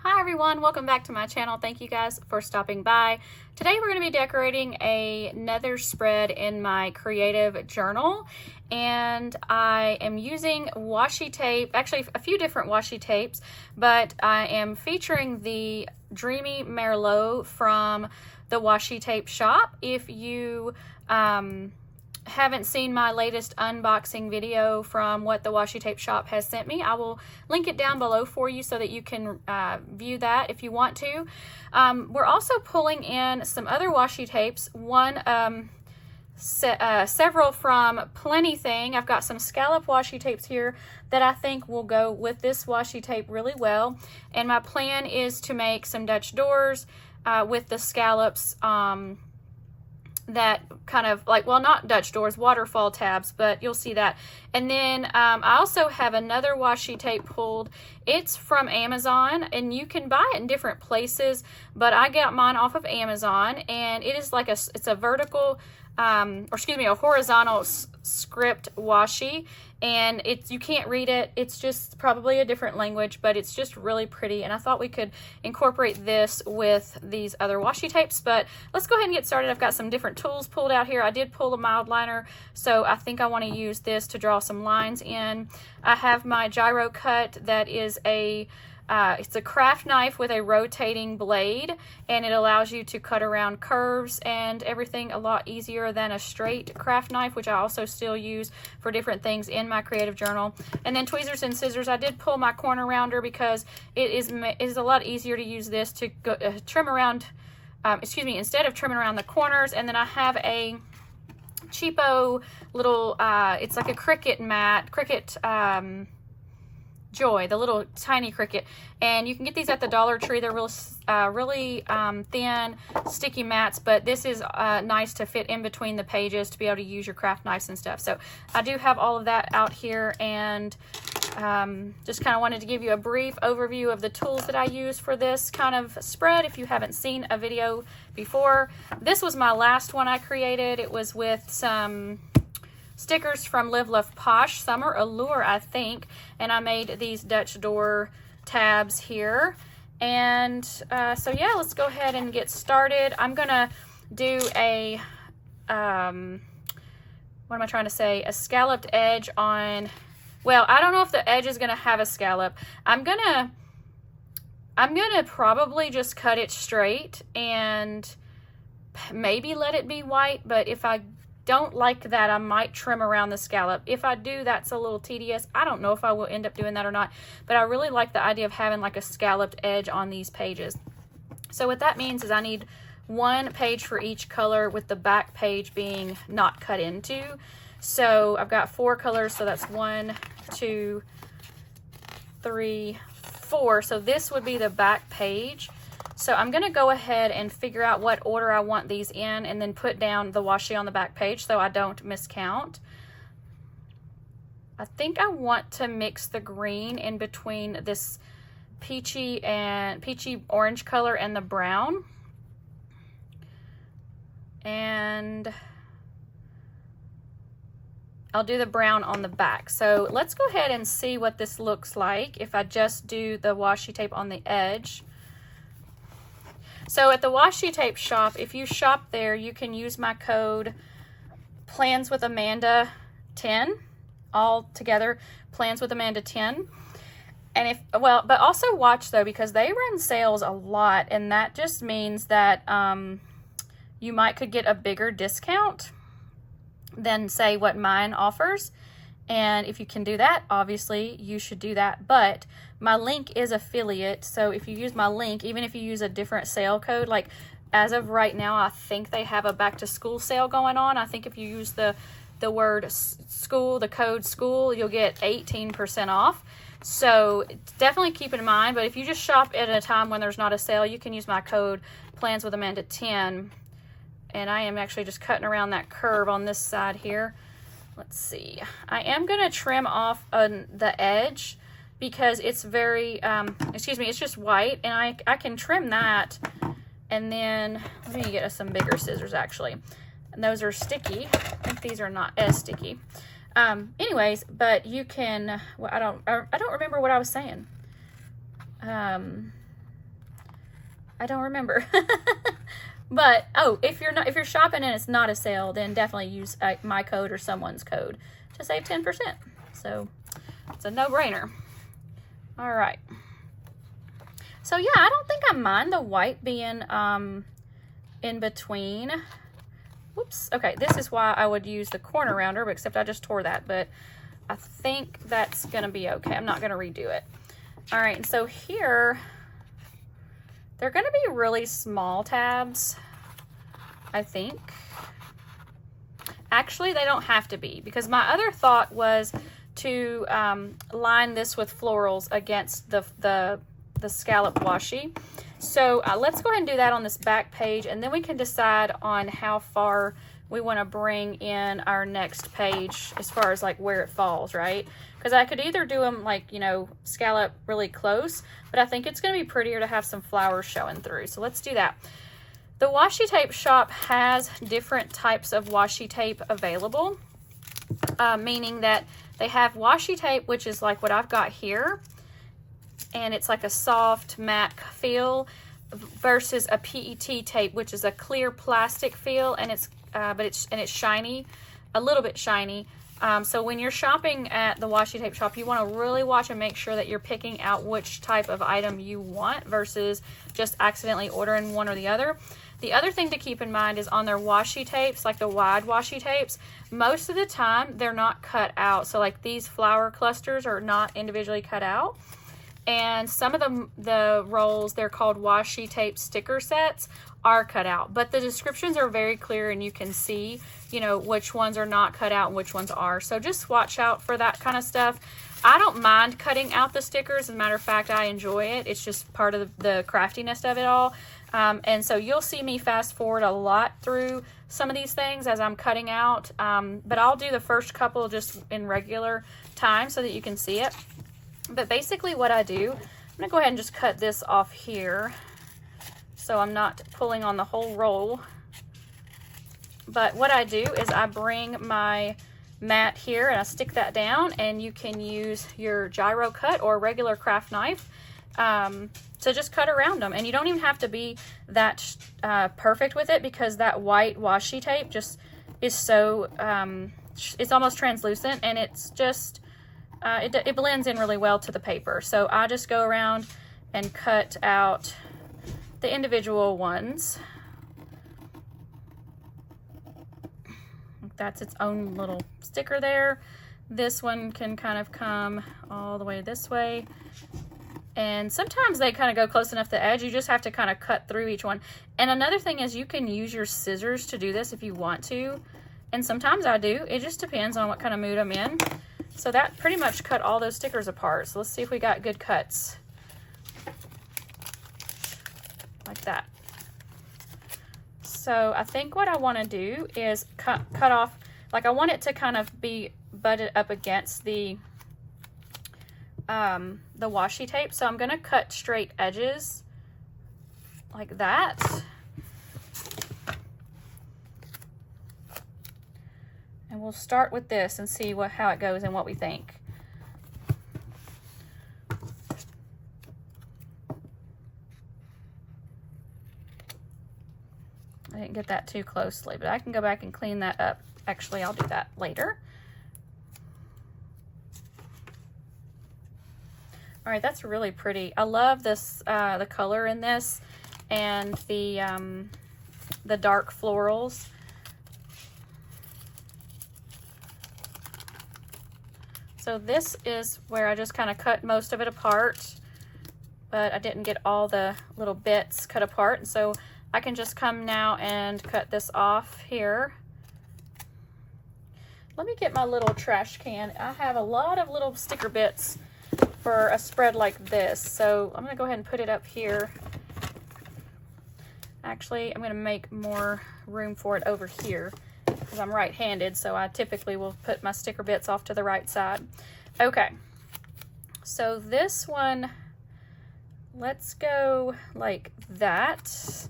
Hi everyone, welcome back to my channel. Thank you guys for stopping by. Today we're going to be decorating another spread in my creative journal, and I am using washi tape, actually a few different washi tapes, but I am featuring the Dreamy Merlot from the Washi Tape Shop. If you haven't seen my latest unboxing video from what the Washi Tape Shop has sent me, I will link it down below for you so that you can view that if you want to. We're also pulling in some other washi tapes, several from Planything. I've got some scallop washi tapes here that I think will go with this washi tape really well, and my plan is to make some Dutch doors with the scallops, that kind of like, well, not Dutch doors, waterfall tabs, but you'll see that. And then I also have another washi tape pulled. It's from Amazon, and you can buy it in different places, but I got mine off of Amazon, and it is like it's a vertical, a horizontal script washi, and you can't read it. It's just probably a different language, but it's just really pretty, and I thought we could incorporate this with these other washi tapes. But let's go ahead and get started. I've got some different tools pulled out here. I did pull a mild liner, so I think I want to use this to draw some lines in. I have my gyro cut that is it's a craft knife with a rotating blade, and it allows you to cut around curves and everything a lot easier than a straight craft knife, which I also still use for different things in my creative journal. And then tweezers and scissors. I did pull my corner rounder because it is a lot easier to use this to trim around, instead of trimming around the corners. And then I have a cheapo little, it's like a cricket Joy, the little tiny cricket, and you can get these at the Dollar Tree. They're really thin, sticky mats, but this is nice to fit in between the pages to be able to use your craft knives and stuff. So I do have all of that out here, and just kind of wanted to give you a brief overview of the tools that I use for this kind of spread if you haven't seen a video before. This was my last one I created. It was with some stickers from Live Love Posh, Summer Allure, I think, and I made these Dutch door tabs here. And so yeah, let's go ahead and get started. I'm gonna do a a scalloped edge on, well, I don't know if the edge is gonna have a scallop. I'm gonna probably just cut it straight and maybe let it be white, but if I don't like that, I might trim around the scallop. If I do, that's a little tedious. I don't know if I will end up doing that or not, but I really like the idea of having like a scalloped edge on these pages. So what that means is I need one page for each color, with the back page being not cut into. So I've got 4 colors, so that's 1, 2, 3, 4. So this would be the back page. So I'm going to go ahead and figure out what order I want these in, and then put down the washi on the back page so I don't miscount. I think I want to mix the green in between this peachy orange color and the brown. And I'll do the brown on the back. So let's go ahead and see what this looks like if I just do the washi tape on the edge. So at the Washi Tape Shop, if you shop there, you can use my code PLANSWITHAMANDA10, all together, PLANSWITHAMANDA10. And but also watch though, because they run sales a lot, and that just means that you could get a bigger discount than, say, what mine offers. And if you can do that, obviously you should do that. But my link is affiliate, so if you use my link, even if you use a different sale code, like as of right now, I think they have a back to school sale going on. I think if you use the word school, the code school, you'll get 18% off. So definitely keep it in mind. But if you just shop at a time when there's not a sale, you can use my code PLANSWITHAMANDA10. And I am actually just cutting around that curve on this side here. Let's see. I am going to trim off the edge because it's very, it's just white, and I can trim that. And then let me get us some bigger scissors actually. And those are sticky. I think these are not as sticky. Anyways, but you can, well, I don't remember what I was saying. I don't remember. But, oh, if you're shopping and it's not a sale, then definitely use my code or someone's code to save 10%. So it's a no-brainer. All right. So yeah, I don't think I mind the white being in between. Whoops. Okay, this is why I would use the corner rounder, except I just tore that, but I think that's gonna be okay. I'm not gonna redo it. All right, and so here, they're gonna be really small tabs, I think. Actually, they don't have to be, because my other thought was to line this with florals against the scallop washi. So let's go ahead and do that on this back page, and then we can decide on how far we want to bring in our next page as far as like where it falls, right? Because I could either do them like, you know, scallop really close, but I think it's going to be prettier to have some flowers showing through. So let's do that. The Washi Tape Shop has different types of washi tape available, meaning that they have washi tape, which is like what I've got here, and it's like a soft matte feel, versus a PET tape, which is a clear plastic feel, and it's shiny, a little bit shiny. So when you're shopping at the Washi Tape Shop, you want to really watch and make sure that you're picking out which type of item you want versus just accidentally ordering one or the other. The other thing to keep in mind is on their washi tapes, like the wide washi tapes, most of the time they're not cut out. So like these flower clusters are not individually cut out. And some of the rolls, they're called washi tape sticker sets, are cut out. But the descriptions are very clear and you can see, you know, which ones are not cut out and which ones are. So just watch out for that kind of stuff. I don't mind cutting out the stickers. As a matter of fact, I enjoy it. It's just part of the craftiness of it all. And so you'll see me fast forward a lot through some of these things as I'm cutting out. But I'll do the first couple just in regular time so that you can see it. But basically what I do, I'm going to go ahead and just cut this off here so I'm not pulling on the whole roll. But what I do is I bring my mat here and I stick that down, and you can use your gyro cut or a regular craft knife to just cut around them. And you don't even have to be that perfect with it, because that white washi tape just is so, it's almost translucent, and it's just, it blends in really well to the paper. So I just go around and cut out the individual ones. That's its own little sticker there. This one can kind of come all the way this way. And sometimes they kind of go close enough to the edge. You just have to kind of cut through each one. And another thing is you can use your scissors to do this if you want to. And sometimes I do. It just depends on what kind of mood I'm in. So that pretty much cut all those stickers apart. So let's see if we got good cuts. Like that. So I think what I want to do is cut off, like I want it to kind of be butted up against the washi tape. So I'm going to cut straight edges like that. And we'll start with this and see how it goes and what we think. I didn't get that too closely, but I can go back and clean that up. Actually, I'll do that later. All right, that's really pretty. I love this, the color in this, and the dark florals. So this is where I just kind of cut most of it apart, but I didn't get all the little bits cut apart. And so I can just come now and cut this off here. Let me get my little trash can. I have a lot of little sticker bits for a spread like this. So I'm gonna go ahead and put it up here. Actually, I'm gonna make more room for it over here because I'm right-handed, so I typically will put my sticker bits off to the right side. Okay, so this one, let's go like that.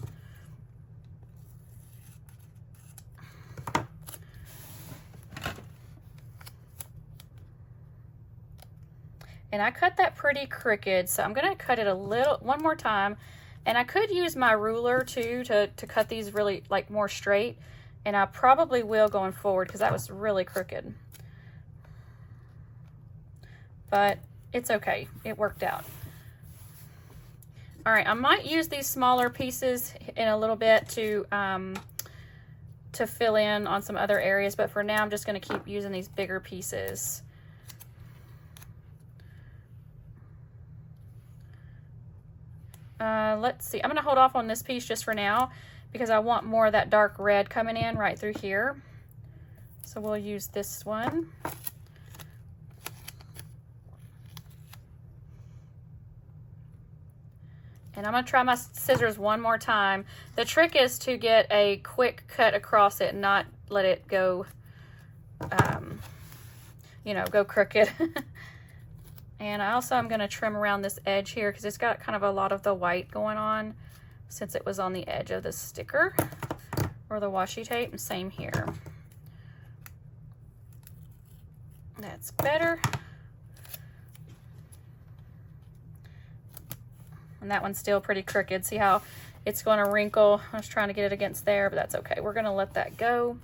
And I cut that pretty crooked, so I'm gonna cut it one more time And I could use my ruler too to cut these really like more straight. And I probably will going forward because that was really crooked. But it's okay. It worked out. All right, I might use these smaller pieces in a little bit to fill in on some other areas, but for now I'm just going to keep using these bigger pieces. Let's see, I'm going to hold off on this piece just for now because I want more of that dark red coming in right through here. So we'll use this one. And I'm going to try my scissors one more time. The trick is to get a quick cut across it and not let it go, you know, go crooked. And I also am going to trim around this edge here because it's got kind of a lot of the white going on since it was on the edge of the sticker or the washi tape. And same here. That's better. And that one's still pretty crooked. See how it's going to wrinkle? I was trying to get it against there, but that's okay. We're going to let that go.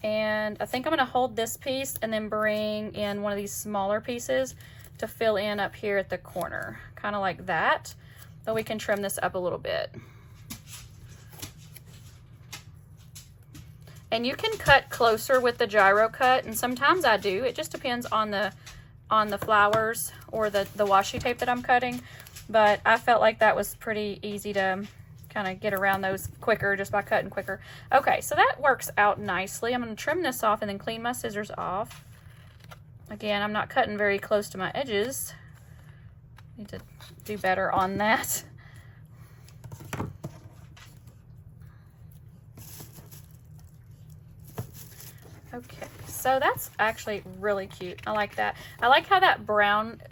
And I think I'm going to hold this piece and then bring in one of these smaller pieces to fill in up here at the corner, kind of like that. But we can trim this up a little bit. And you can cut closer with the gyro cut, and sometimes I do. It just depends on the flowers or the washi tape that I'm cutting. But I felt like that was pretty easy to kind of get around those quicker just by cutting quicker. Okay, so that works out nicely. I'm going to trim this off and then clean my scissors off. Again, I'm not cutting very close to my edges. Need to do better on that. Okay, so that's actually really cute. I like that. I like how that brown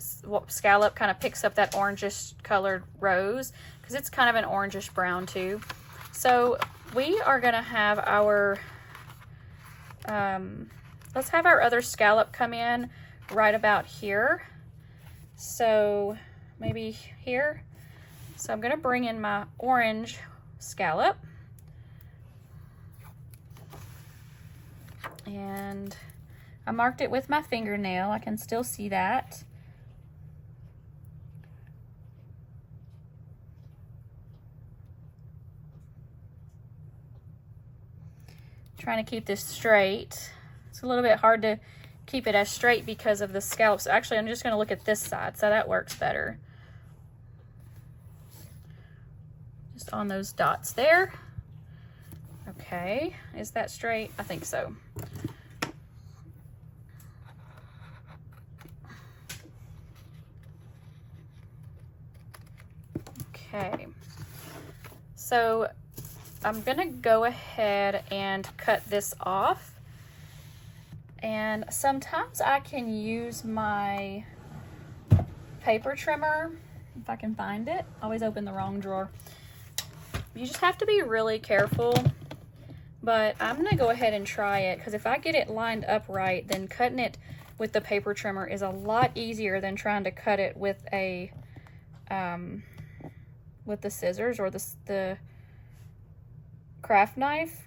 scallop kind of picks up that orangish colored rose because it's kind of an orangish brown too. So we are going to have our, let's have our other scallop come in right about here. So maybe here. So I'm going to bring in my orange scallop. And I marked it with my fingernail. I can still see that. Trying to keep this straight. It's a little bit hard to keep it as straight because of the scallop. So actually, I'm just going to look at this side. So that works better. Just on those dots there. Okay, is that straight? I think so. Okay, so I'm gonna go ahead and cut this off. And sometimes I can use my paper trimmer, if I can find it. Always open the wrong drawer. You just have to be really careful. But I'm going to go ahead and try it because if I get it lined up right, then cutting it with the paper trimmer is a lot easier than trying to cut it with a with the scissors or the craft knife.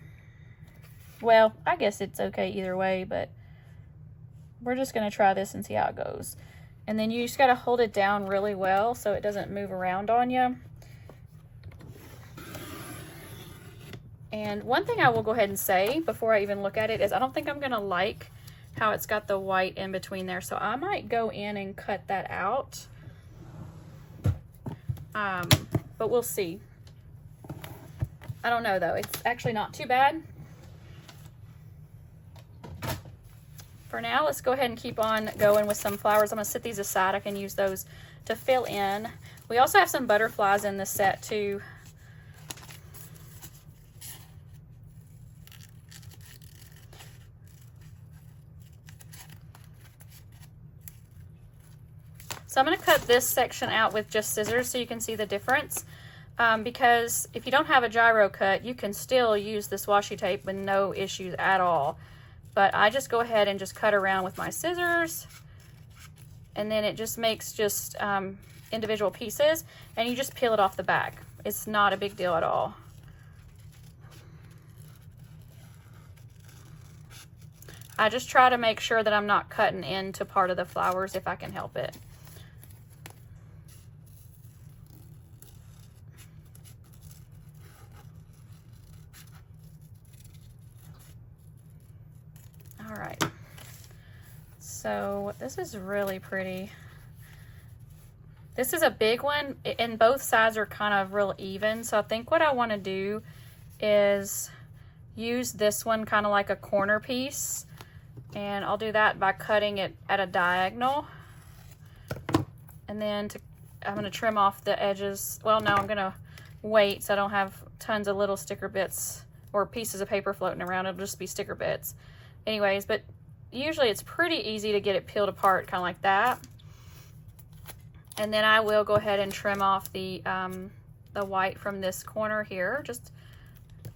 Well, I guess it's okay either way, but we're just going to try this and see how it goes. And then you just got to hold it down really well so it doesn't move around on you. And one thing I will go ahead and say before I even look at it is I don't think I'm going to like how it's got the white in between there. So I might go in and cut that out. But we'll see. I don't know though. It's actually not too bad. For now, let's go ahead and keep on going with some flowers. I'm going to set these aside. I can use those to fill in. We also have some butterflies in this set too. So I'm going to cut this section out with just scissors so you can see the difference. Because if you don't have a gyro cut, you can still use this washi tape with no issues at all. But I just go ahead and just cut around with my scissors. And then it just makes just individual pieces. And you just peel it off the back. It's not a big deal at all. I just try to make sure that I'm not cutting into part of the flowers if I can help it. All right. So this is really pretty. This is a big one, and both sides are kind of real even. So I think what I want to do is use this one kind of like a corner piece. And I'll do that by cutting it at a diagonal. And then I'm going to trim off the edges. Well, no, I'm going to wait so I don't have tons of little sticker bits or pieces of paper floating around. It'll just be sticker bits. Anyways, but usually it's pretty easy to get it peeled apart, kind of like that. And then I will go ahead and trim off the white from this corner here, just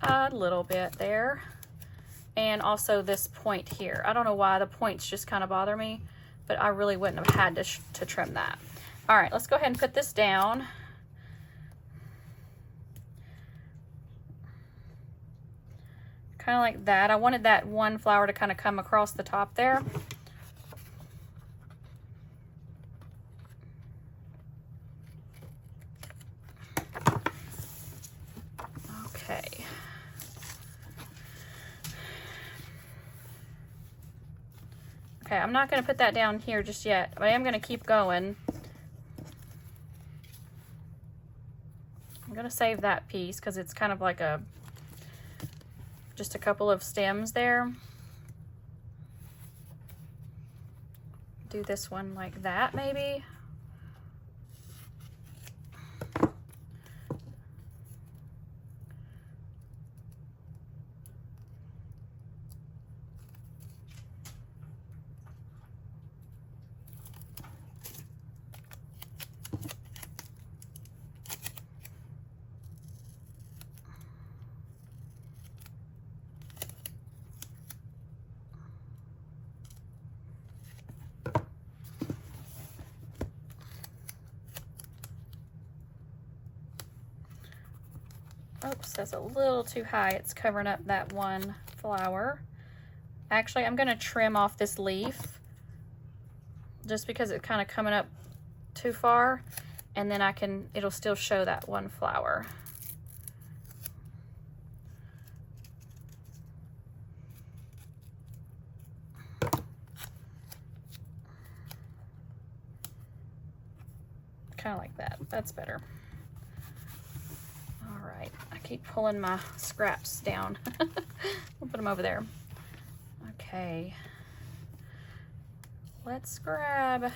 a little bit there. And also this point here. I don't know why the points just kind of bother me, but I really wouldn't have had to trim that. All right, let's go ahead and put this down. Kind of like that. I wanted that one flower to kind of come across the top there. Okay. Okay, I'm not going to put that down here just yet, but I am going to keep going. I'm going to save that piece because it's kind of like just a couple of stems there. Do this one like that maybe. Oops, that's a little too high. It's covering up that one flower. Actually, I'm going to trim off this leaf just because it's kind of coming up too far, and then it'll still show that one flower. Kind of like that. That's better. All right, I keep pulling my scraps down. We'll put them over there. Okay, let's grab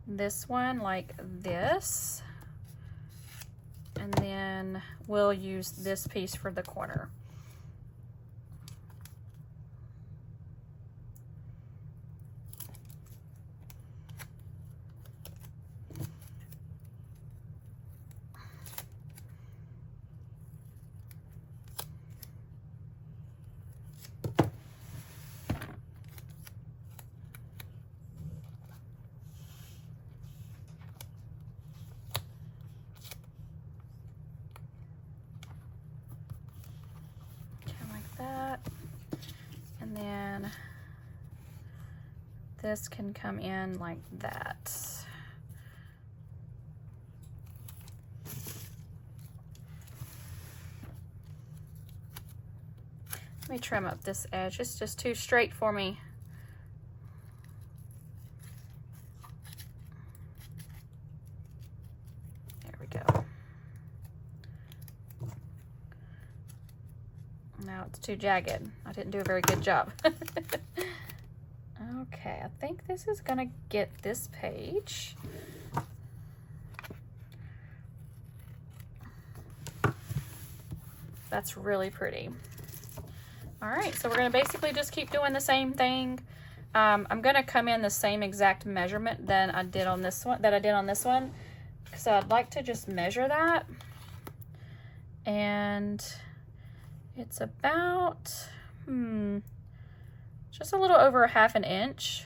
this one like this, and then we'll use this piece for the corner. This can come in like that. Let me trim up this edge. It's just too straight for me. There we go. Now it's too jagged. I didn't do a very good job. Okay, I think this is gonna get this page. That's really pretty. All right, so we're gonna basically just keep doing the same thing. I'm gonna come in the same exact measurement that I did on this one, because I'd like to just measure that. And it's about, just a little over 1/2 inch.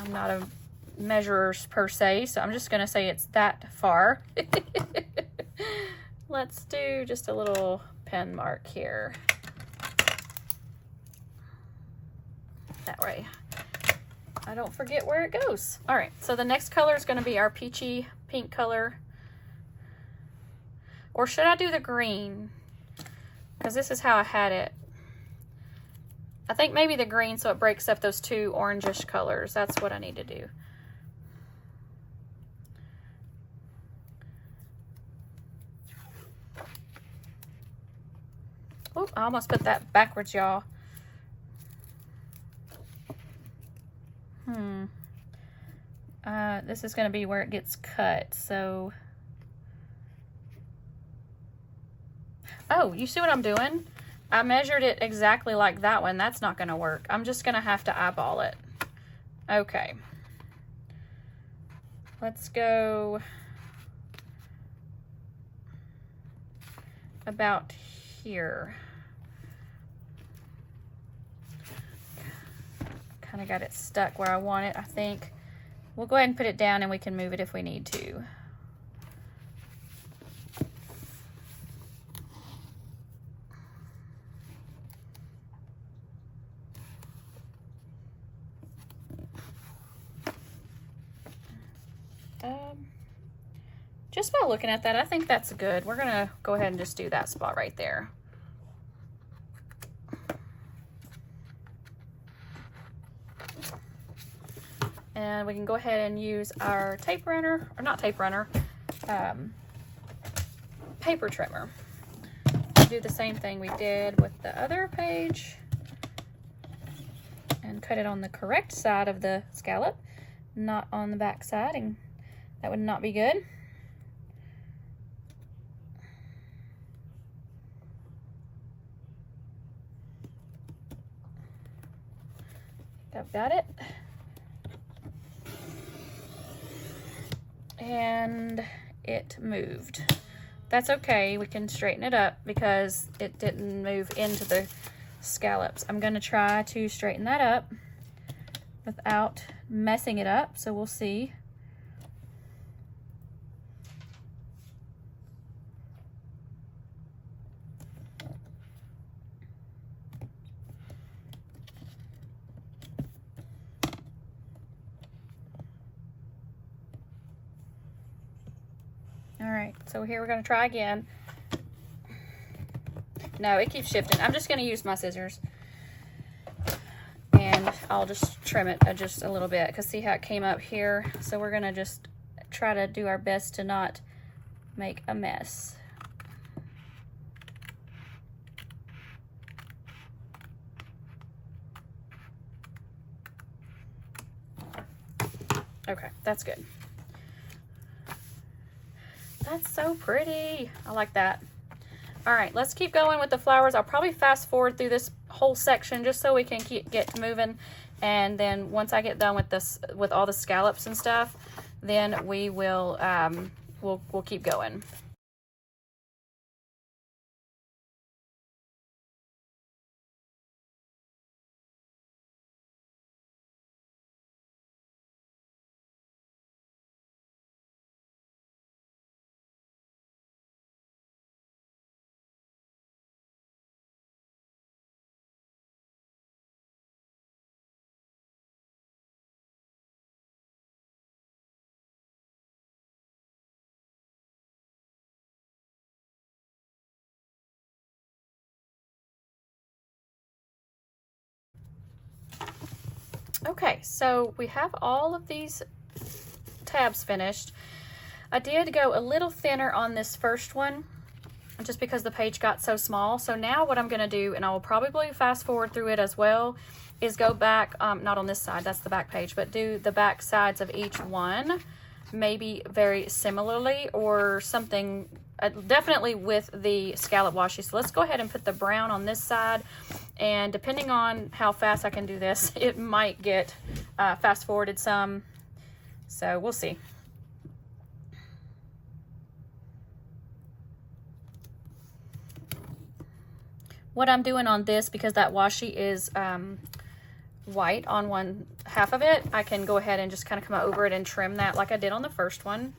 I'm not a measurer per se, so I'm just gonna say it's that far. Let's do just a little pen mark here. That way I don't forget where it goes. All right, so the next color is gonna be our peachy pink color. Or should I do the green? Because this is how I had it. I think maybe the green so it breaks up those two orangish colors. That's what I need to do. Oh, I almost put that backwards, y'all. This is going to be where it gets cut, so... Oh, you see what I'm doing? I measured it exactly like that one. That's not going to work. I'm just going to have to eyeball it. Okay. Let's go about here. Kind of got it stuck where I want it, I think. We'll go ahead and put it down and we can move it if we need to. Just by looking at that, I think that's good. We're gonna go ahead and just do that spot right there. And we can go ahead and use our tape runner, or not tape runner, paper trimmer. Do the same thing we did with the other page and cut it on the correct side of the scallop, not on the back side, and that would not be good. I've got it. And it moved. That's okay, we can straighten it up because it didn't move into the scallops. I'm gonna try to straighten that up without messing it up, so we'll see. All right, so here we're gonna try again. No, it keeps shifting. I'm just gonna use my scissors and I'll just trim it just a little bit because see how it came up here? So we're gonna just try to do our best to not make a mess. Okay, that's good. That's so pretty. I like that. All right, let's keep going with the flowers. I'll probably fast forward through this whole section just so we can get moving. And then once I get done with this, with all the scallops and stuff, then we will, we'll keep going. Okay, so we have all of these tabs finished. I did go a little thinner on this first one just because the page got so small. So now what I'm gonna do, and I will probably fast forward through it as well, is go back, not on this side, that's the back page, but do the back sides of each one, maybe very similarly or something, definitely with the scallop washi. So let's go ahead and put the brown on this side, and depending on how fast I can do this, it might get fast forwarded some, so we'll see. What I'm doing on this, because that washi is white on one half of it, I can go ahead and just kind of come over it and trim that like I did on the first one.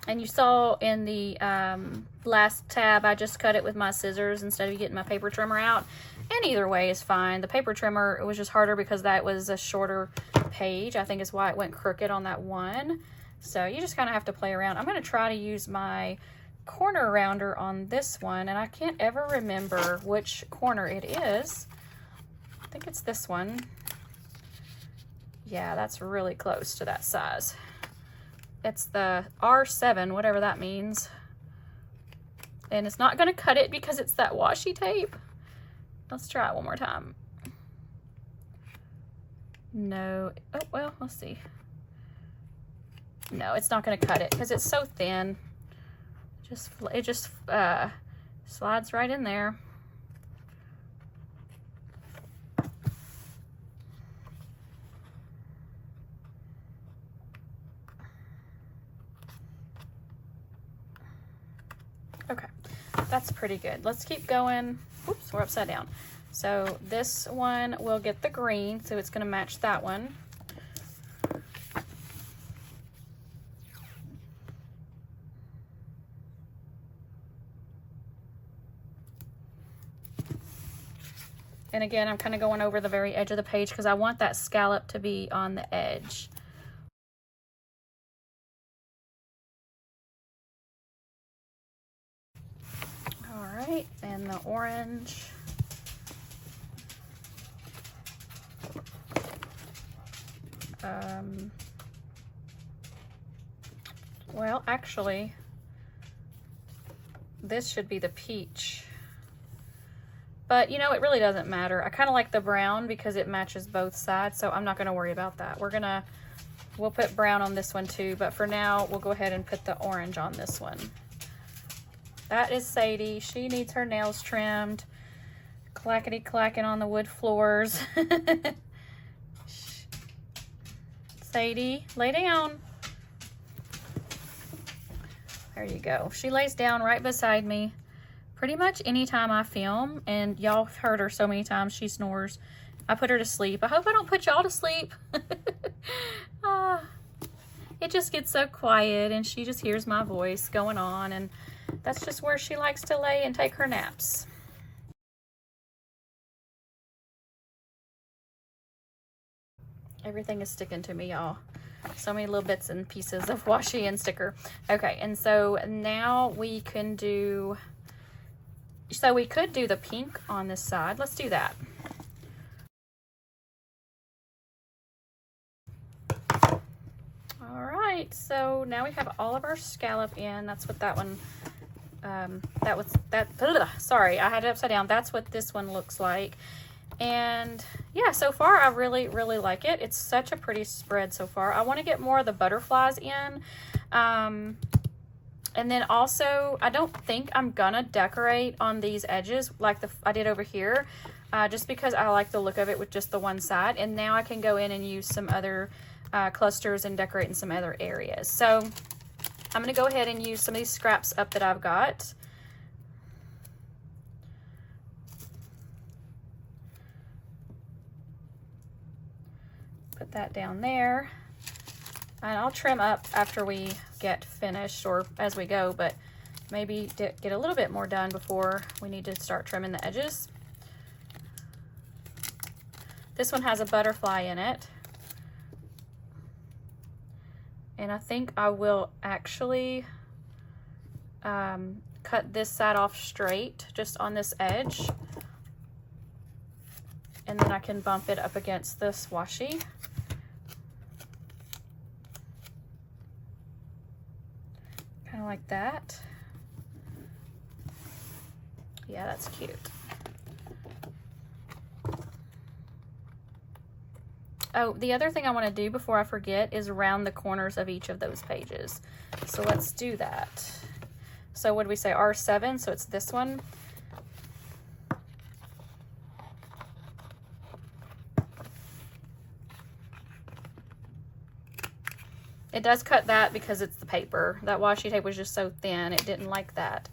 And you saw in the last tab, I just cut it with my scissors instead of getting my paper trimmer out. And either way is fine. The paper trimmer, it was just harder because that was a shorter page. I think is why it went crooked on that one. So you just kind of have to play around. I'm going to try to use my corner rounder on this one. And I can't ever remember which corner it is. I think it's this one. Yeah, that's really close to that size. It's the R7, whatever that means. And it's not going to cut it because it's that washi tape. Let's try it one more time. No. Oh, well, let's see. No, it's not going to cut it because it's so thin. It just slides right in there. Okay, that's pretty good. Let's keep going. Oops, we're upside down. So this one will get the green, so it's going to match that one. And again, I'm kind of going over the very edge of the page because I want that scallop to be on the edge. Right, and the orange. Well, actually, this should be the peach. But, you know, it really doesn't matter. I kind of like the brown because it matches both sides, so I'm not going to worry about that. We'll put brown on this one too, but for now, we'll go ahead and put the orange on this one. That is Sadie. She needs her nails trimmed. Clackety clacking on the wood floors. Sadie, lay down. There you go. She lays down right beside me pretty much anytime I film, and y'all have heard her so many times. She snores. I put her to sleep. I hope I don't put y'all to sleep. It just gets so quiet, and she just hears my voice going on, and that's just where she likes to lay and take her naps. Everything is sticking to me, y'all. So many little bits and pieces of washi and sticker. Okay, and so now we can do, so we could do the pink on this side. Let's do that. All right, so now we have all of our scallop in. That's what that one, sorry, I had it upside down. That's what this one looks like. And yeah, so far I really like it. It's such a pretty spread so far. I want to get more of the butterflies in. And then also, I don't think I'm gonna decorate on these edges like I did over here, just because I like the look of it with just the one side. And now I can go in and use some other clusters and decorate in some other areas. So I'm gonna go ahead and use some of these scraps up that I've got. Put that down there, and I'll trim up after we get finished or as we go, but maybe get a little bit more done before we need to start trimming the edges. This one has a butterfly in it, and I think I will actually cut this side off straight just on this edge, and then I can bump it up against this washi. Kind of like that. Yeah, that's cute. Oh, the other thing I want to do before I forget is round the corners of each of those pages. So let's do that. So what did we say, R7? So it's this one. It does cut that because it's the paper. That washi tape was just so thin, it didn't like that.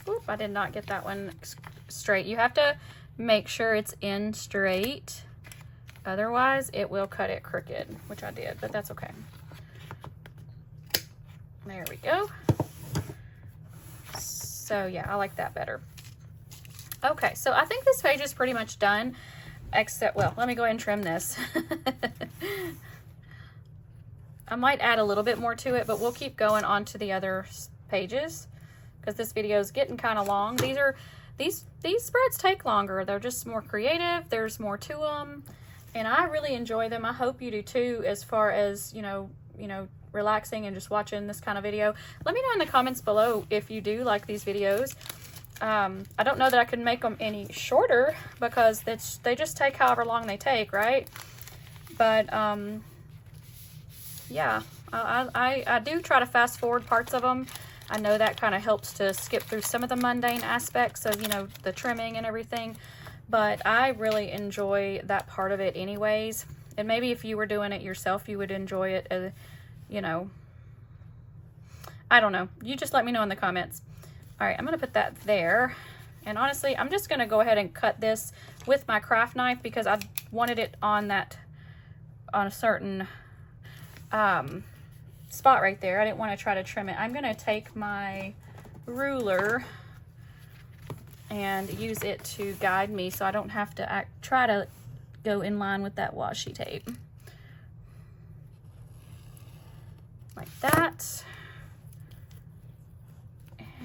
Oop, I did not get that one straight. You have to make sure it's in straight. Otherwise, it will cut it crooked, which I did, but that's okay. There we go. So yeah, I like that better. Okay, so I think this page is pretty much done, except, well, let me go ahead and trim this. I might add a little bit more to it, but we'll keep going on to the other pages because this video is getting kind of long. These spreads take longer. They're just more creative. There's more to them, and I really enjoy them. I hope you do too, as far as, you know, relaxing and just watching this kind of video. Let me know in the comments below if you do like these videos. I don't know that I can make them any shorter because they just take however long they take, right? But yeah, I do try to fast forward parts of them. I know that kind of helps to skip through some of the mundane aspects of, you know, the trimming and everything, but I really enjoy that part of it anyways. And maybe if you were doing it yourself, you would enjoy it, you know, I don't know. You just let me know in the comments. All right, I'm gonna put that there. And honestly, I'm just gonna go ahead and cut this with my craft knife because I wanted it on a certain spot right there. I didn't want to try to trim it. I'm going to take my ruler and use it to guide me so I don't have to try to go in line with that washi tape. Like that.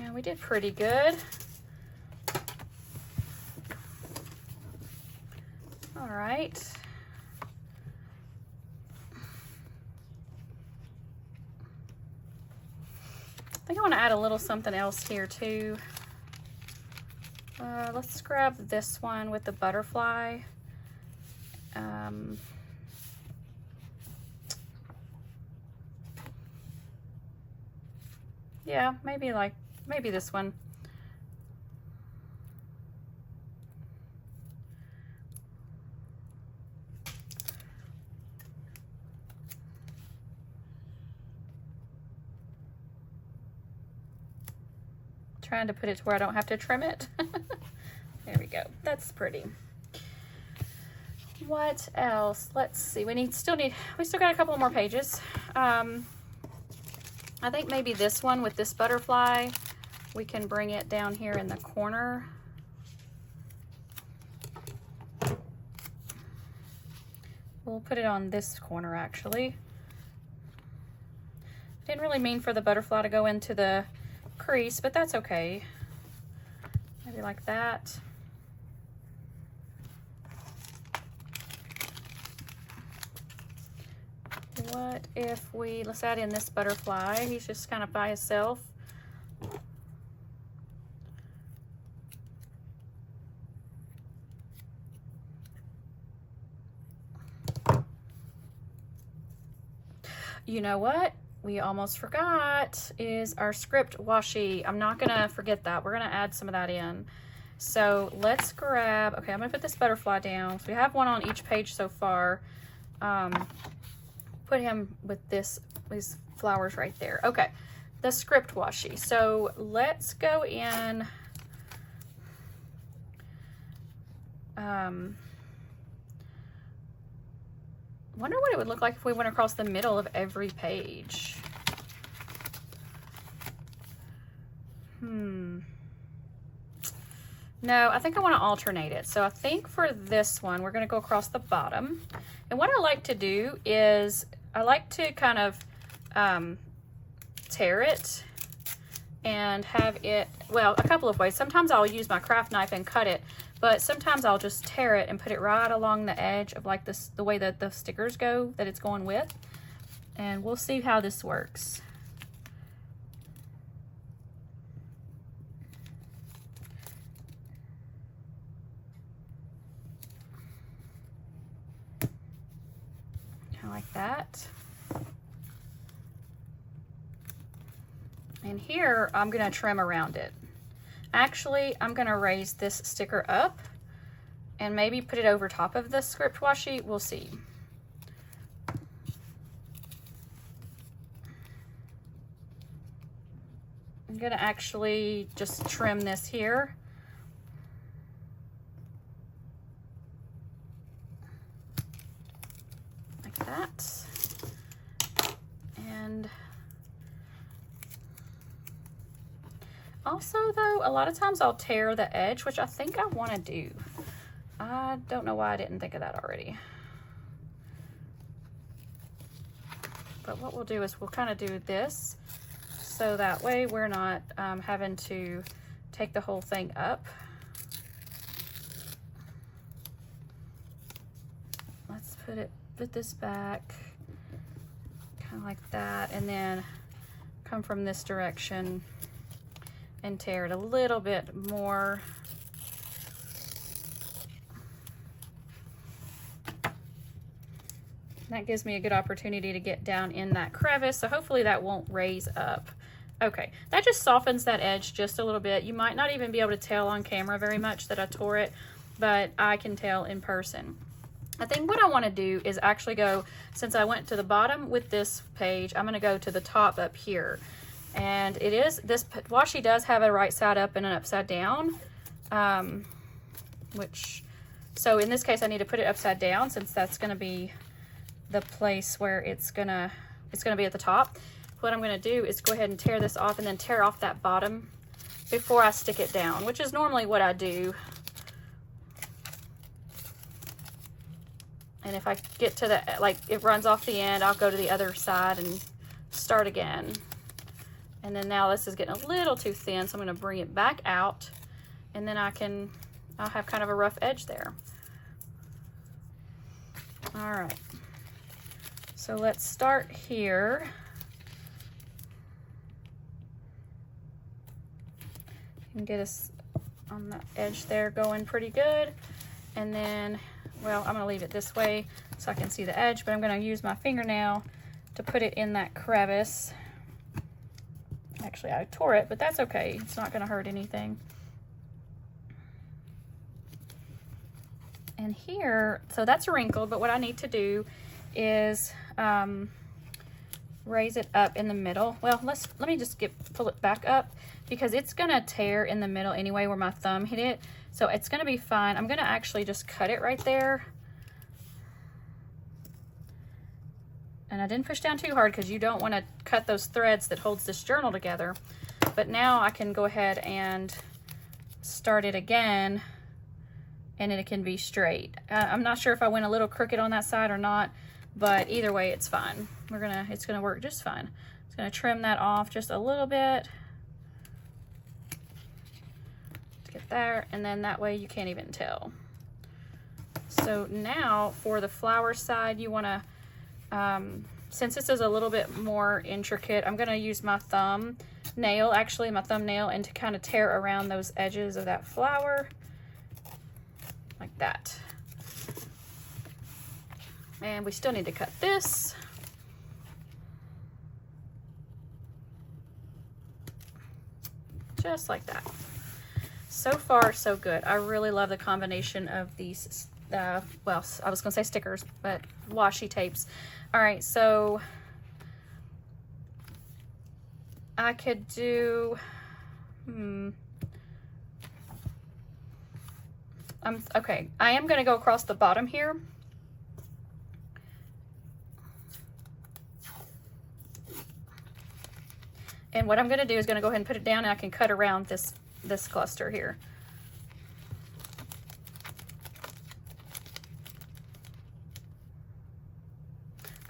And we did pretty good. All right. I think I want to add a little something else here too. Let's grab this one with the butterfly. Yeah, maybe this one. Trying to put it to where I don't have to trim it. There we go. That's pretty. What else? Let's see. We still got a couple more pages. I think maybe this one with this butterfly, we can bring it down here in the corner. We'll put it on this corner actually. Didn't really mean for the butterfly to go into the crease, but that's okay. Maybe like that. What if let's add in this butterfly. He's just kind of by himself. You know what we almost forgot is our script washi. I'm not gonna forget that. We're gonna add some of that in. So let's grab, okay, I'm gonna put this butterfly down. So we have one on each page so far. Put him with these flowers right there. Okay, the script washi. So let's go in. Wonder what it would look like if we went across the middle of every page. No, I think I want to alternate it. So I think for this one, we're going to go across the bottom. And what I like to do is I like to kind of tear it and have it, well, a couple of ways. Sometimes I'll use my craft knife and cut it, but sometimes I'll just tear it and put it right along the edge of like this, the way that the stickers go that it's going with. And we'll see how this works. Like that. And here, I'm gonna trim around it. Actually, I'm gonna raise this sticker up and maybe put it over top of the script washi. We'll see. I'm gonna actually just trim this here. Like that. And also though, a lot of times I'll tear the edge, which I think I wanna do. I don't know why I didn't think of that already. But what we'll do is we'll kind of do this. So that way we're not having to take the whole thing up. Let's put this back, kind of like that, and then come from this direction and tear it a little bit more. That gives me a good opportunity to get down in that crevice, so hopefully that won't raise up. Okay, that just softens that edge just a little bit. You might not even be able to tell on camera very much that I tore it, but I can tell in person. I think what I want to do is actually go, since I went to the bottom with this page, I'm going to go to the top up here. And it is, this washi does have a right side up and an upside down, so in this case I need to put it upside down since that's going to be the place where it's gonna be at the top. What I'm gonna do is go ahead and tear this off and then tear off that bottom before I stick it down, which is normally what I do. And if I get to the, like, it runs off the end, I'll go to the other side and start again. And then now this is getting a little too thin, so I'm gonna bring it back out, and then I'll have kind of a rough edge there. All right. So let's start here. And get us on the edge there going pretty good. And then, well, I'm gonna leave it this way so I can see the edge, but I'm gonna use my fingernail to put it in that crevice. Actually, I tore it, but that's okay. It's not gonna hurt anything. And here, so that's wrinkled, but what I need to do is raise it up in the middle. Well, let me just pull it back up because it's gonna tear in the middle anyway where my thumb hit it. So it's gonna be fine. I'm gonna actually just cut it right there. And I didn't push down too hard because you don't want to cut those threads that holds this journal together. But now I can go ahead and start it again and it can be straight. I'm not sure if I went a little crooked on that side or not, but either way it's fine. It's gonna work just fine. It's gonna trim that off just a little bit to get there, and then that way you can't even tell. So now for the flower side, you wanna, since this is a little bit more intricate, I'm gonna use my thumbnail, and to kind of tear around those edges of that flower like that. And we still need to cut this. Just like that. So far, so good. I really love the combination of these, well, I was gonna say stickers, but washi tapes. All right, so I could do, okay, I am gonna go across the bottom here. And what I'm gonna do is gonna go ahead and put it down, and I can cut around this cluster here.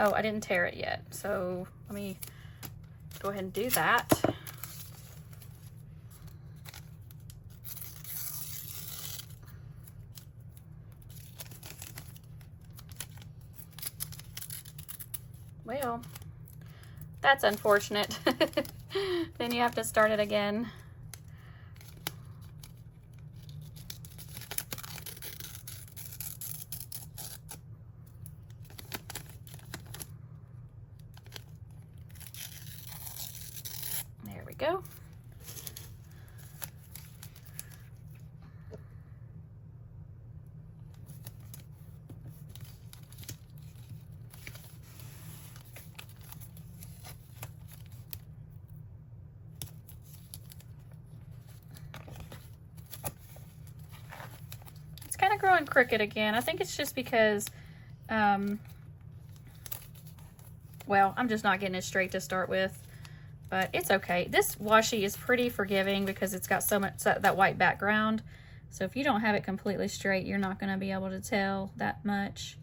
Oh, I didn't tear it yet, so let me go ahead and do that. Well, that's unfortunate. Then you have to start it again. There we go. Kind of growing crooked again. I think it's just because, well, I'm just not getting it straight to start with, but it's okay. This washi is pretty forgiving because it's got so much that white background. So if you don't have it completely straight, you're not going to be able to tell that much.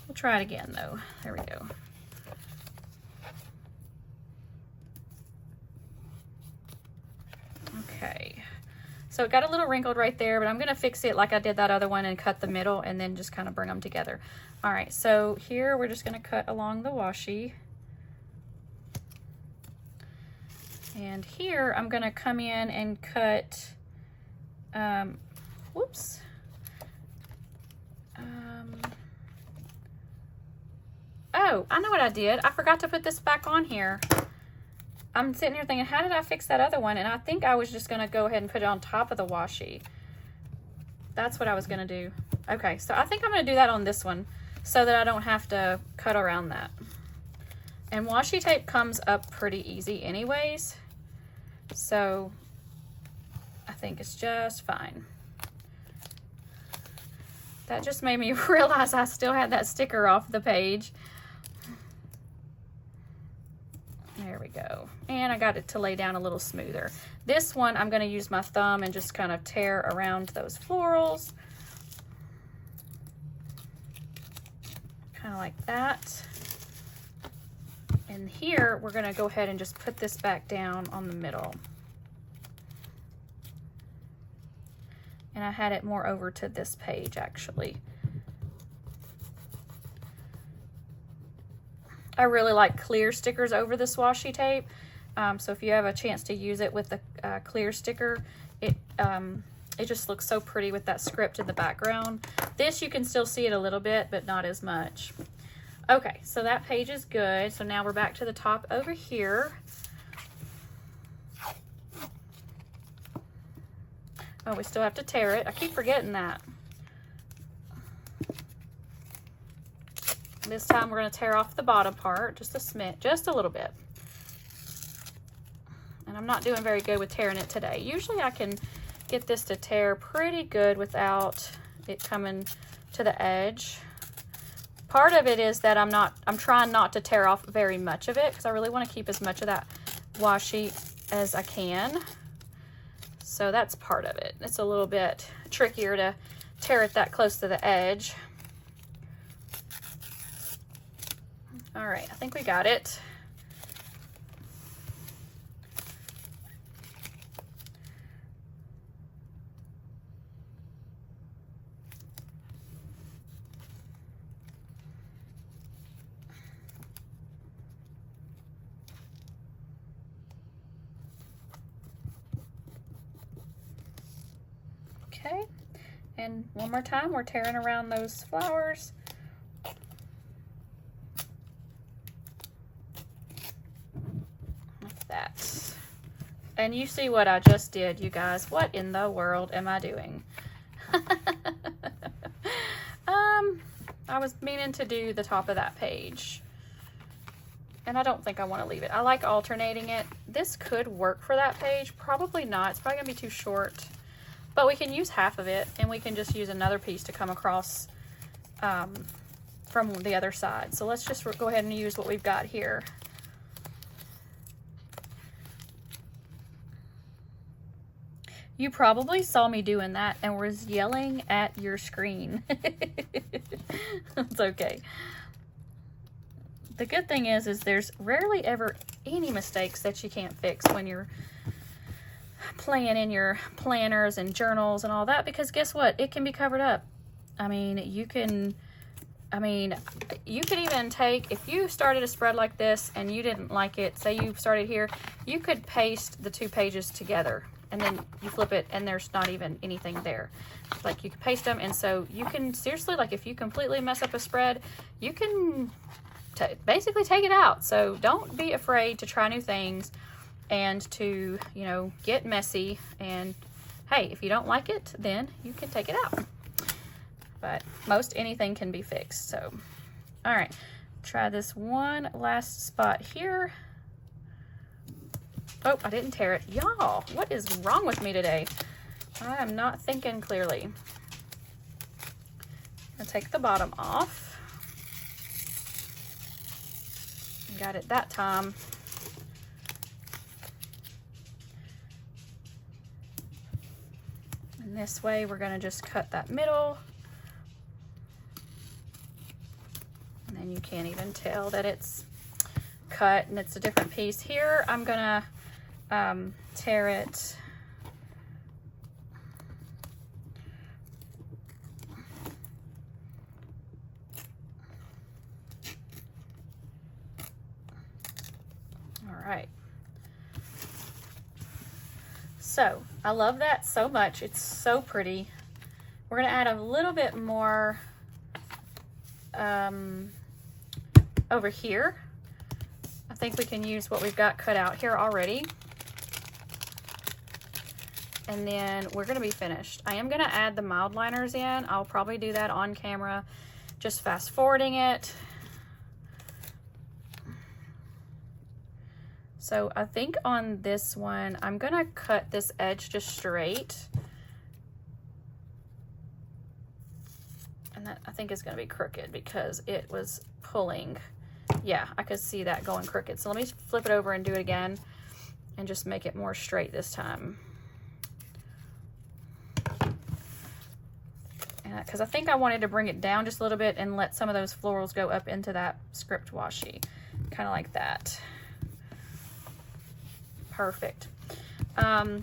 We'll try it again though. There we go. Okay. So it got a little wrinkled right there, but I'm going to fix it like I did that other one and cut the middle and then just kind of bring them together. All right, so here we're just going to cut along the washi. And here I'm going to come in and cut, whoops. Oh, I know what I did. I forgot to put this back on here. I'm sitting here thinking, how did I fix that other one? And I think I was just going to go ahead and put it on top of the washi. That's what I was going to do. Okay, so I think I'm going to do that on this one so that I don't have to cut around that. And washi tape comes up pretty easy anyways. So I think it's just fine. That just made me realize I still had that sticker off the page. There we go. And I got it to lay down a little smoother. This one, I'm going to use my thumb and just kind of tear around those florals. Kind of like that. And here, we're going to go ahead and just put this back down on the middle. And I had it more over to this page, actually. I really like clear stickers over this washi tape. So if you have a chance to use it with the clear sticker, it just looks so pretty with that script in the background. This, you can still see it a little bit, but not as much. Okay, so that page is good. So now we're back to the top over here. Oh, we still have to tear it. I keep forgetting that. This time we're going to tear off the bottom part, just a smidge, just a little bit. And I'm not doing very good with tearing it today. Usually I can get this to tear pretty good without it coming to the edge. Part of it is that I'm trying not to tear off very much of it because I really want to keep as much of that washi as I can. So that's part of it. It's a little bit trickier to tear it that close to the edge. All right, I think we got it. Okay, and one more time, we're tearing around those flowers. Like that. And you see what I just did, you guys. What in the world am I doing? I was meaning to do the top of that page. And I don't think I want to leave it. I like alternating it. This could work for that page. Probably not. It's probably going to be too short. But we can use half of it, and we can just use another piece to come across from the other side. So let's just go ahead and use what we've got here. You probably saw me doing that and was yelling at your screen. It's okay. The good thing is there's rarely ever any mistakes that you can't fix when you're playing in your planners and journals and all that, because guess what? It can be covered up. I mean, you could even take, if you started a spread like this and you didn't like it, say you started here, you could paste the two pages together and then you flip it and there's not even anything there. Like, you can paste them, and so you can seriously, like, if you completely mess up a spread, you can basically take it out. So don't be afraid to try new things and to, you know, get messy. And hey, if you don't like it, then you can take it out. But most anything can be fixed. So, all right, try this one last spot here. Oh, I didn't tear it. Y'all, what is wrong with me today? I am not thinking clearly. I'll take the bottom off. Got it that time. And this way we're going to just cut that middle. And then you can't even tell that it's cut and it's a different piece. Here I'm going to tear it right. So I love that so much. It's so pretty. We're going to add a little bit more over here. I think we can use what we've got cut out here already. And then we're going to be finished. I am going to add the mild liners in. I'll probably do that on camera, just fast forwarding it. So I think on this one, I'm going to cut this edge just straight. And that I think is going to be crooked because it was pulling. Yeah, I could see that going crooked. So let me flip it over and do it again and just make it more straight this time. Because I think I wanted to bring it down just a little bit and let some of those florals go up into that script washi. Kind of like that. Perfect. The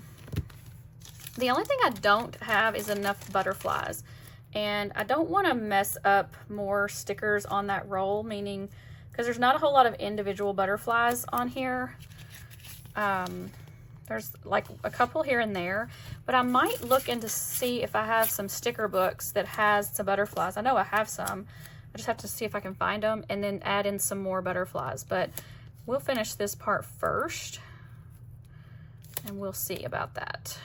only thing I don't have is enough butterflies, and I don't want to mess up more stickers on that roll, meaning because there's not a whole lot of individual butterflies on here. There's like a couple here and there, but I might look into see if I have some sticker books that has some butterflies. I know I have some. I just have to see if I can find them and then add in some more butterflies, but we'll finish this part first. And we'll see about that.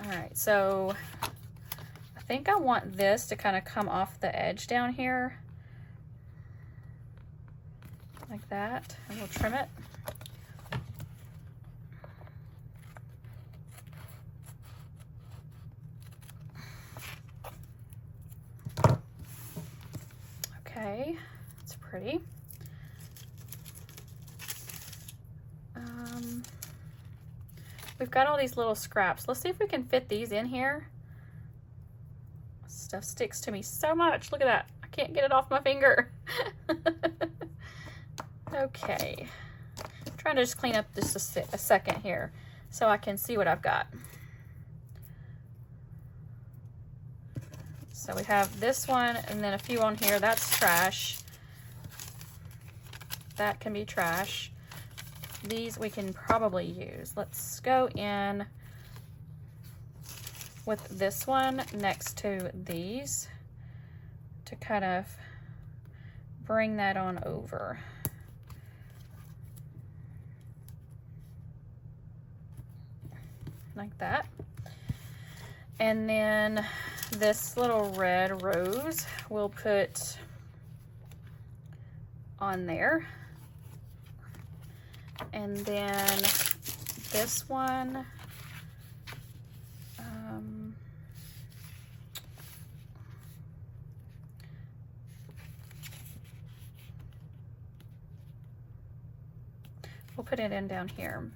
All right, so I think I want this to kind of come off the edge down here. Like that, and we'll trim it. Okay, it's pretty. We've got all these little scraps. Let's see if we can fit these in here. Stuff sticks to me so much. Look at that. I can't get it off my finger. Okay. I'm trying to just clean up just a second here so I can see what I've got. So we have this one and then a few on here. That's trash. That can be trash. These we can probably use. Let's go in with this one next to these to kind of bring that on over. Like that. And then this little red rose we'll put on there. And then this one, we'll put it in down here.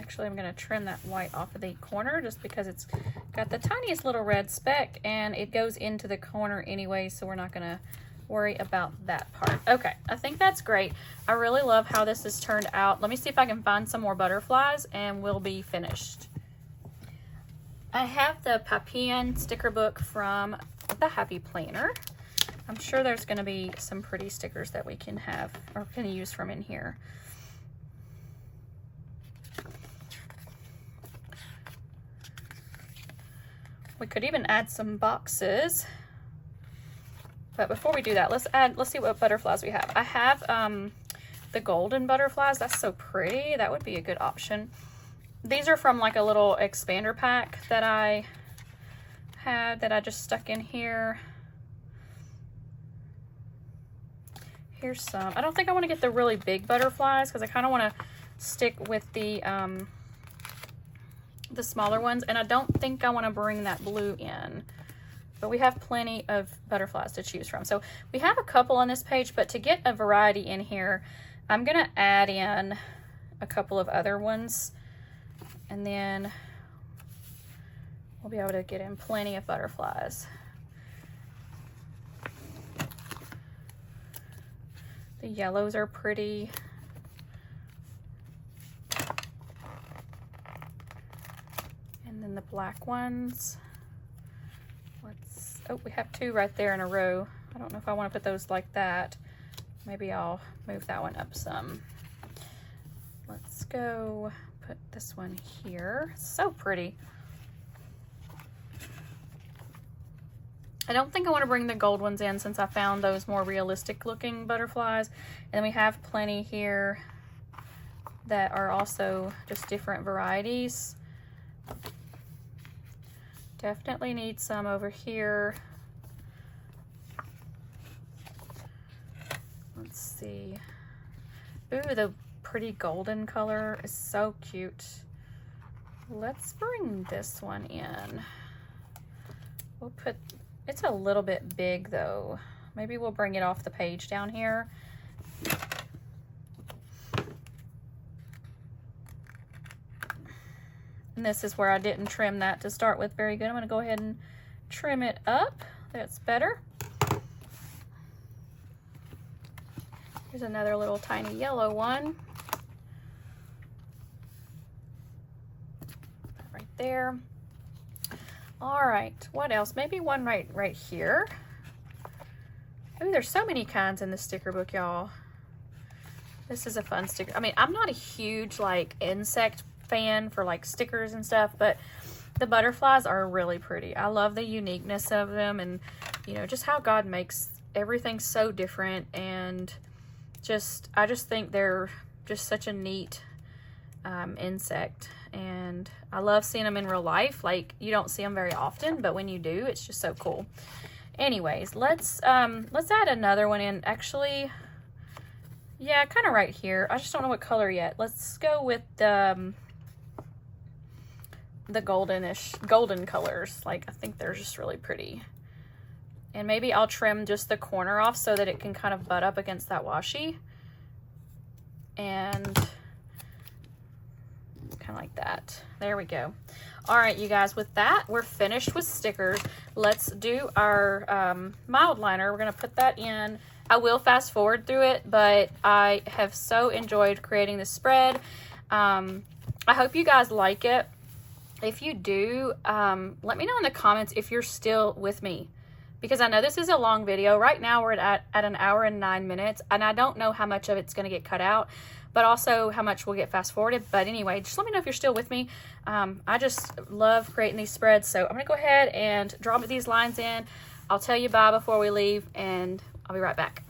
Actually, I'm going to trim that white off of the corner just because it's got the tiniest little red speck and it goes into the corner anyway, so we're not going to worry about that part. Okay, I think that's great. I really love how this has turned out. Let me see if I can find some more butterflies and we'll be finished. I have the Papillon sticker book from the Happy Planner. I'm sure there's going to be some pretty stickers that we can have or can use from in here. We could even add some boxes. But before we do that, let's see what butterflies we have. I have the golden butterflies. That's so pretty. That would be a good option. These are from like a little expander pack that I had that I just stuck in here. Here's some. I don't think I want to get the really big butterflies because I kind of want to stick with the smaller ones, and I don't think I want to bring that blue in. But we have plenty of butterflies to choose from. So we have a couple on this page, but to get a variety in here, I'm going to add in a couple of other ones, and then we'll be able to get in plenty of butterflies. The yellows are pretty. And then the black ones. Oh, we have two right there in a row. I don't know if I want to put those like that. Maybe I'll move that one up some. Let's go put this one here. So pretty. I don't think I want to bring the gold ones in since I found those more realistic looking butterflies. And we have plenty here that are also just different varieties. Definitely need some over here. Let's see. Ooh, the pretty golden color is so cute. Let's bring this one in. We'll put, it's a little bit big though. Maybe we'll bring it off the page down here. And this is where I didn't trim that to start with very good. I'm going to go ahead and trim it up. That's better. Here's another little tiny yellow one. Right there. All right, what else? Maybe one right here. Ooh, there's so many kinds in the sticker book, y'all. This is a fun sticker. I mean, I'm not a huge like insect fan for like stickers and stuff, but the butterflies are really pretty. I love the uniqueness of them, and you know, just how God makes everything so different, and I just think they're just such a neat insect, and I love seeing them in real life. Like, you don't see them very often, but when you do, it's just so cool. Anyways, let's add another one in. Actually, yeah, kind of right here. I just don't know what color yet. Let's go with the golden colors. Like, I think they're just really pretty. And maybe I'll trim just the corner off so that it can kind of butt up against that washi. And kind of like that. There we go. All right, you guys, with that, we're finished with stickers. Let's do our mild liner. We're going to put that in. I will fast forward through it, but I have so enjoyed creating this spread. I hope you guys like it. If you do, let me know in the comments if you're still with me, because I know this is a long video. Right now we're at an hour and 9 minutes, and I don't know how much of it's going to get cut out, but also how much will get fast forwarded. But anyway, just let me know if you're still with me. I just love creating these spreads. So I'm going to go ahead and draw these lines in. I'll tell you bye before we leave, and I'll be right back.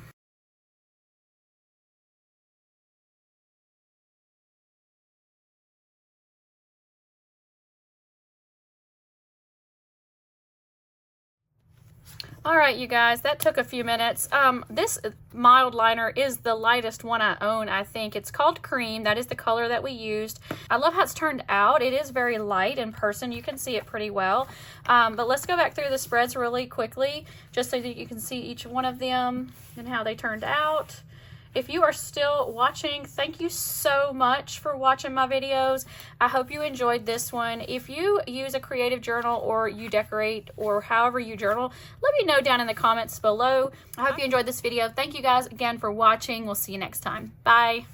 All right, you guys, that took a few minutes. This mild liner is the lightest one I own, I think. It's called Cream. That is the color that we used. I love how it's turned out. It is very light in person. You can see it pretty well. But let's go back through the spreads really quickly, just so that you can see each one of them and how they turned out. If you are still watching, thank you so much for watching my videos. I hope you enjoyed this one. If you use a creative journal, or you decorate, or however you journal, let me know down in the comments below. I hope you enjoyed this video. Thank you guys again for watching. We'll see you next time. Bye.